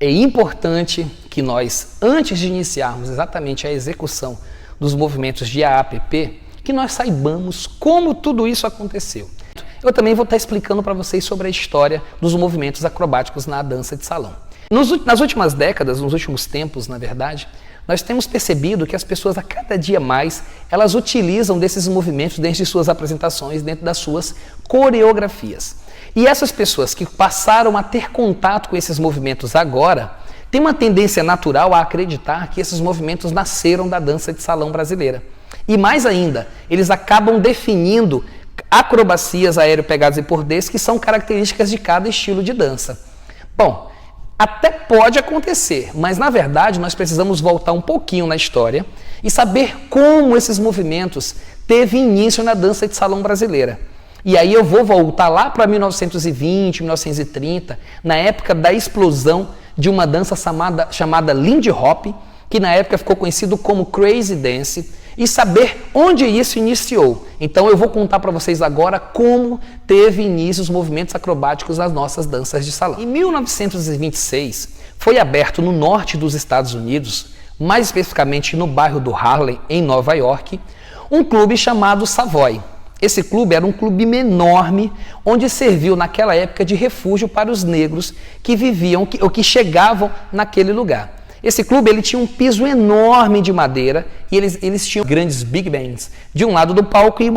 é importante que nós, antes de iniciarmos exatamente a execução dos movimentos de AAPP, que nós saibamos como tudo isso aconteceu. Eu também vou estar explicando para vocês sobre a história dos movimentos acrobáticos na dança de salão. Nas últimas décadas, nos últimos tempos, na verdade, nós temos percebido que as pessoas, a cada dia mais, elas utilizam desses movimentos dentro de suas apresentações, dentro das suas coreografias. E essas pessoas que passaram a ter contato com esses movimentos agora, têm uma tendência natural a acreditar que esses movimentos nasceram da dança de salão brasileira. E mais ainda, eles acabam definindo acrobacias aéreo-pegadas e pordês que são características de cada estilo de dança. Bom, até pode acontecer, mas na verdade nós precisamos voltar um pouquinho na história e saber como esses movimentos teve início na dança de salão brasileira. E aí eu vou voltar lá para 1920, 1930, na época da explosão de uma dança chamada Lindy Hop, que na época ficou conhecido como Crazy Dance, e saber onde isso iniciou. Então eu vou contar para vocês agora como teve início os movimentos acrobáticos nas nossas danças de salão. Em 1926, foi aberto no norte dos Estados Unidos, mais especificamente no bairro do Harlem, em Nova York, um clube chamado Savoy. Esse clube era um clube enorme, onde serviu naquela época de refúgio para os negros que viviam ou que chegavam naquele lugar. Esse clube ele tinha um piso enorme de madeira e eles tinham grandes big bands de um lado do palco e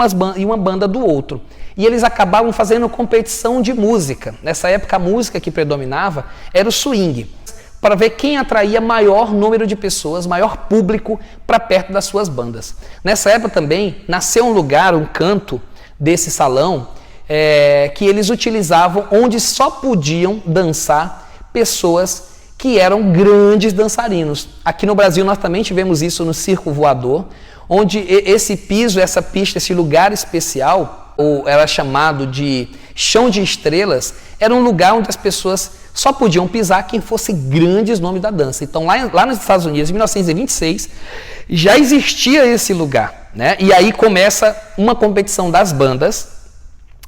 uma banda do outro. E eles acabavam fazendo competição de música. Nessa época a música que predominava era o swing, para ver quem atraía maior número de pessoas, maior público para perto das suas bandas. Nessa época também nasceu um lugar, um canto desse salão que eles utilizavam onde só podiam dançar pessoas que eram grandes dançarinos. Aqui no Brasil nós também tivemos isso no Circo Voador, onde esse piso, essa pista, esse lugar especial, ou era chamado de chão de estrelas, era um lugar onde as pessoas só podiam pisar quem fosse grandes nomes da dança. Então lá nos Estados Unidos, em 1926, já existia esse lugar, né? E aí começa uma competição das bandas,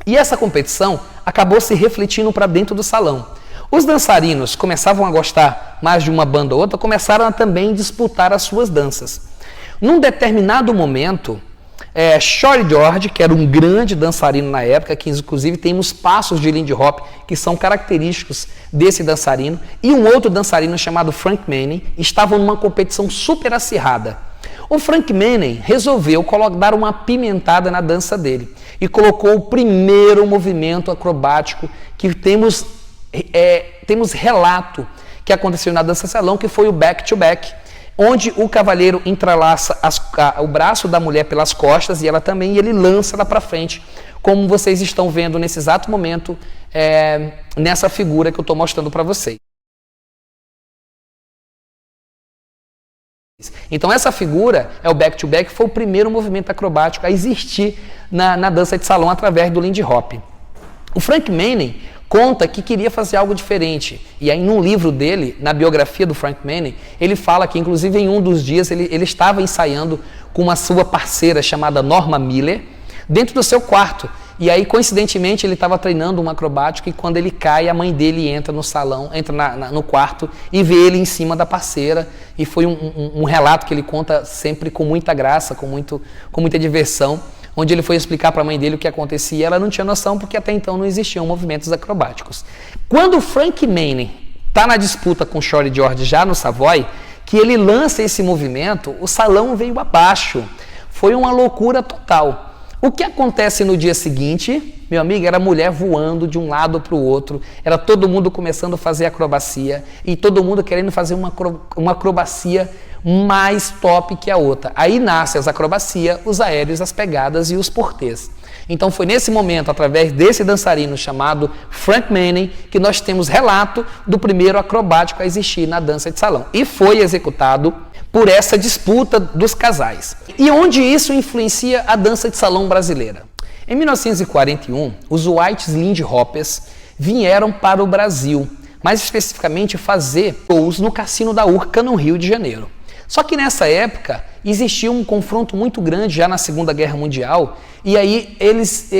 e essa competição acabou se refletindo para dentro do salão. Os dançarinos começavam a gostar mais de uma banda ou outra, começaram a também disputar as suas danças. Num determinado momento, Shorty George, que era um grande dançarino na época, que inclusive tem os passos de Lindy Hop, que são característicos desse dançarino, e um outro dançarino chamado Frank Manning, estavam numa competição super acirrada. O Frank Manning resolveu dar uma apimentada na dança dele e colocou o primeiro movimento acrobático que temos relato que aconteceu na dança salão, que foi o back-to-back, onde o cavalheiro entrelaça o braço da mulher pelas costas e ele lança ela para frente, como vocês estão vendo nesse exato momento, nessa figura que eu estou mostrando para vocês. Então essa figura é o back-to-back, foi o primeiro movimento acrobático a existir na dança de salão através do Lindy Hop. O Frank Manning conta que queria fazer algo diferente. E aí, num livro dele, na biografia do Frank Manning, ele fala que, inclusive, em um dos dias, ele estava ensaiando com uma sua parceira chamada Norma Miller, dentro do seu quarto. E aí, coincidentemente, ele estava treinando um acrobático e quando ele cai, a mãe dele entra no salão, no quarto e vê ele em cima da parceira. E foi um relato que ele conta sempre com muita graça, com muita diversão, onde ele foi explicar para a mãe dele o que acontecia, ela não tinha noção porque até então não existiam movimentos acrobáticos. Quando o Frank Manning está na disputa com o Shorty George já no Savoy, que ele lança esse movimento, o salão veio abaixo. Foi uma loucura total. O que acontece no dia seguinte, meu amigo, era mulher voando de um lado para o outro, era todo mundo começando a fazer acrobacia e todo mundo querendo fazer uma acrobacia mais top que a outra. Aí nasce as acrobacias, os aéreos, as pegadas e os portês. Então foi nesse momento, através desse dançarino chamado Frank Manning, que nós temos relato do primeiro acrobático a existir na dança de salão. E foi executado por essa disputa dos casais. E onde isso influencia a dança de salão brasileira? Em 1941, os Whites Lindy Hoppers vieram para o Brasil, mais especificamente fazer shows no Cassino da Urca, no Rio de Janeiro. Só que nessa época existia um confronto muito grande já na Segunda Guerra Mundial e aí eles,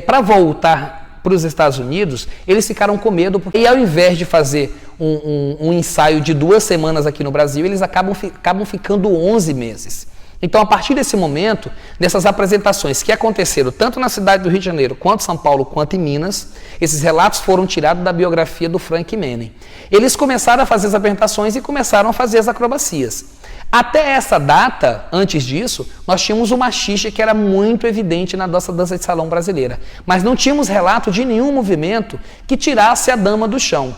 para voltar para os Estados Unidos, eles ficaram com medo e ao invés de fazer um ensaio de 2 semanas aqui no Brasil, eles acabam ficando 11 meses. Então, a partir desse momento, dessas apresentações que aconteceram tanto na cidade do Rio de Janeiro, quanto São Paulo, quanto em Minas, esses relatos foram tirados da biografia do Frank Manning. Eles começaram a fazer as apresentações e começaram a fazer as acrobacias. Até essa data, antes disso, nós tínhamos o machixe que era muito evidente na dança de salão brasileira. Mas não tínhamos relato de nenhum movimento que tirasse a dama do chão.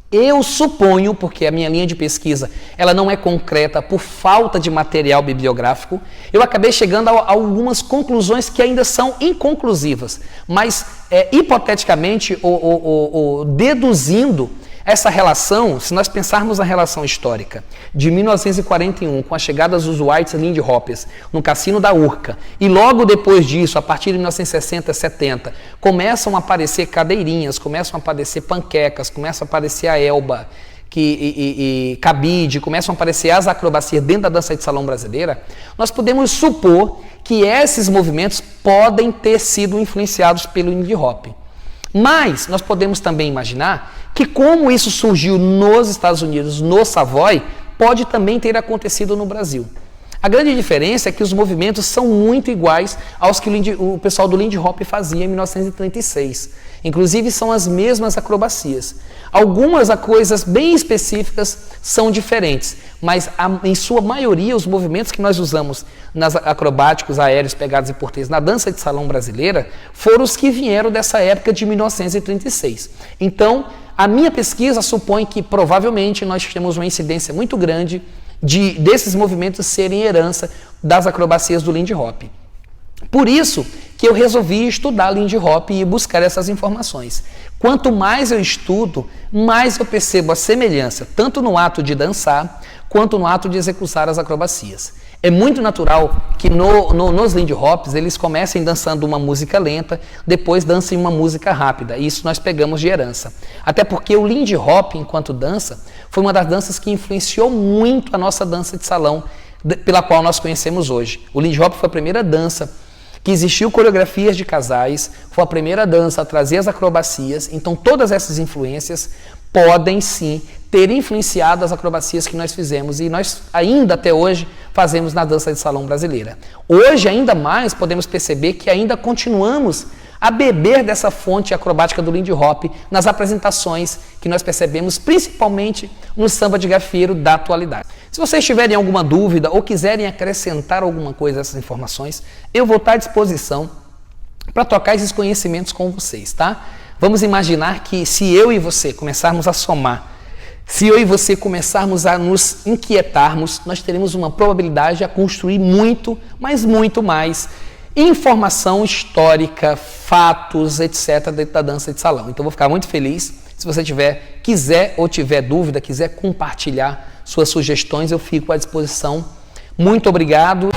Eu suponho, porque a minha linha de pesquisa ela não é concreta por falta de material bibliográfico, eu acabei chegando a algumas conclusões que ainda são inconclusivas, mas hipoteticamente ou deduzindo essa relação, se nós pensarmos na relação histórica de 1941, com a chegada dos Whites e Lindy Hoppers no Cassino da Urca, e logo depois disso, a partir de 1960, 70, começam a aparecer cadeirinhas, começam a aparecer panquecas, começam a aparecer a elba, cabide, começam a aparecer as acrobacias dentro da dança de salão brasileira, nós podemos supor que esses movimentos podem ter sido influenciados pelo Lindy Hop. Mas nós podemos também imaginar que como isso surgiu nos Estados Unidos, no Savoy, pode também ter acontecido no Brasil. A grande diferença é que os movimentos são muito iguais aos que o pessoal do Lindy Hop fazia em 1936. Inclusive são as mesmas acrobacias. Algumas coisas bem específicas são diferentes, mas em sua maioria os movimentos que nós usamos nas acrobáticos, aéreos, pegadas e porteiros na dança de salão brasileira foram os que vieram dessa época de 1936. Então, a minha pesquisa supõe que provavelmente nós temos uma incidência muito grande desses movimentos serem herança das acrobacias do Lindy Hop. Por isso que eu resolvi estudar Lindy Hop e buscar essas informações. Quanto mais eu estudo, mais eu percebo a semelhança, tanto no ato de dançar, quanto no ato de executar as acrobacias. É muito natural que nos Lindy Hops eles comecem dançando uma música lenta, depois dancem uma música rápida. Isso nós pegamos de herança. Até porque o Lindy Hop, enquanto dança, foi uma das danças que influenciou muito a nossa dança de salão, pela qual nós conhecemos hoje. O Lindy Hop foi a primeira dança que existiu coreografias de casais, foi a primeira dança a trazer as acrobacias, então todas essas influências podem sim ter influenciado as acrobacias que nós fizemos e nós ainda até hoje fazemos na dança de salão brasileira. Hoje ainda mais podemos perceber que ainda continuamos a beber dessa fonte acrobática do Lindy Hop nas apresentações que nós percebemos principalmente no samba de gafieiro da atualidade. Se vocês tiverem alguma dúvida ou quiserem acrescentar alguma coisa a essas informações, eu vou estar à disposição para trocar esses conhecimentos com vocês, tá? Vamos imaginar que se eu e você começarmos a somar, se eu e você começarmos a nos inquietarmos, nós teremos uma probabilidade de construir muito, mas muito mais informação histórica, fatos, etc. dentro da dança de salão. Então, vou ficar muito feliz se você quiser ou tiver dúvida, quiser compartilhar suas sugestões, eu fico à disposição. Muito obrigado.